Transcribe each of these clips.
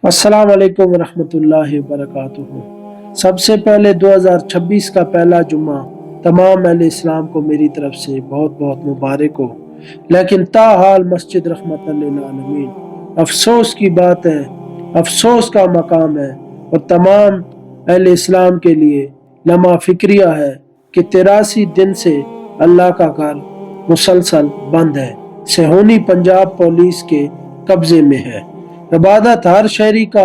अस्सलाम वालेकुम रहमतुल्लाहि वबरकातुहू। सबसे पहले 2026 का पहला जुम्मा तमाम अहले इस्लाम को मेरी तरफ से बहुत बहुत मुबारक हो। लेकिन ताहाल मस्जिद रहमतल लिल आलमीन अफसोस की बात है, अफसोस का मकाम है और तमाम अहले इस्लाम के लिए लम्हा फिक्रिया है कि 83 दिन से अल्लाह का घर मुसलसल बंद है, सेहूनी पंजाब पुलिस के कब्जे में है। इबादत हर शहरी का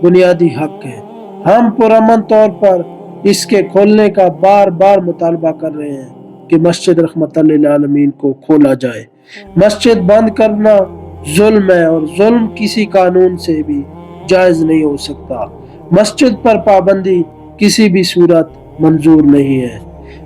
बुनियादी हक है। हम पुरअमन तौर पर इसके खोलने का बार बार मुतालबा कर रहे हैं कि मस्जिद रहमतल लिल आलमीन को खोला जाए। मस्जिद बंद करना जुल्म है और जुल्म किसी कानून से भी जायज नहीं हो सकता। मस्जिद पर पाबंदी किसी भी सूरत मंजूर नहीं है।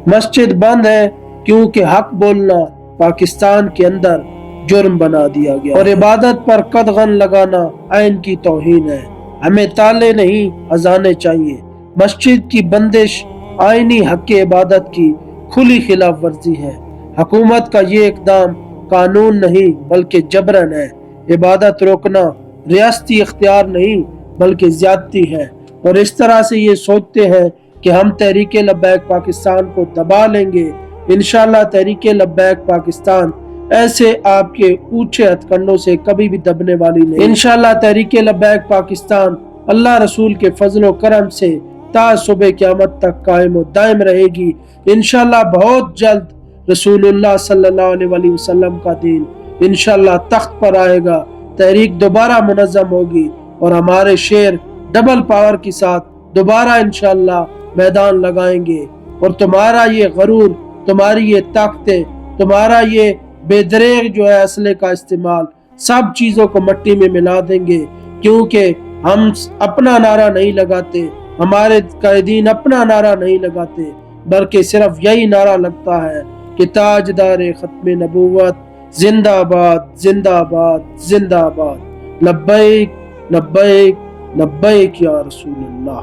मस्जिद बंद है क्योंकि हक बोलना पाकिस्तान के अंदर जुर्म बना दिया गया और इबादत पर कदगन लगाना आइन की तौहीन है। हमें ताले नहीं अजाने चाहिए। मस्जिद की बंदिश आइनी हक इबादत की खुली खिलाफ वर्जी है। हुकूमत का ये इकदाम कानून नहीं बल्कि जबरन है। इबादत रोकना रियासती इख्तियार नहीं बल्कि ज्यादती है और इस तरह से ये सोचते हैं कि हम तहरीक लब्बैक पाकिस्तान को दबा लेंगे। इंशाअल्लाह तहरीक लब्बैक पाकिस्तान ऐसे आपके ऊंचे हथकंडों से कभी भी दबने वाली नहीं। इंशाअल्लाह तहरीक लब्बैक पाकिस्तान अल्लाह रसूल के फजलो करम से ता सुबह क़यामत तक कायम व दायम रहेगी। इंशाअल्लाह बहुत जल्द रसूलुल्लाह सल्लल्लाहु अलैहि वसल्लम का दीन इंशाअल्लाह तख्त पर आएगा। तहरीक दोबारा मुनज़्ज़म होगी और हमारे शेर डबल पावर के साथ दोबारा इंशाअल्लाह मैदान लगाएंगे और तुम्हारा ये गरूर, तुम्हारी ये ताकतें, तुम्हारा ये बेदरेग जो है असले का इस्तेमाल, सब चीजों को मट्टी में मिला देंगे। क्योंकि हम अपना नारा नहीं लगाते, हमारे कायदीन अपना नारा नहीं लगाते, बल्कि सिर्फ यही नारा लगता है कि ताजदार खत्म नबूवत जिंदाबाद जिंदाबाद जिंदाबाद, लब्बैक लब्बैक लब्बैक या रसूलल्लाह।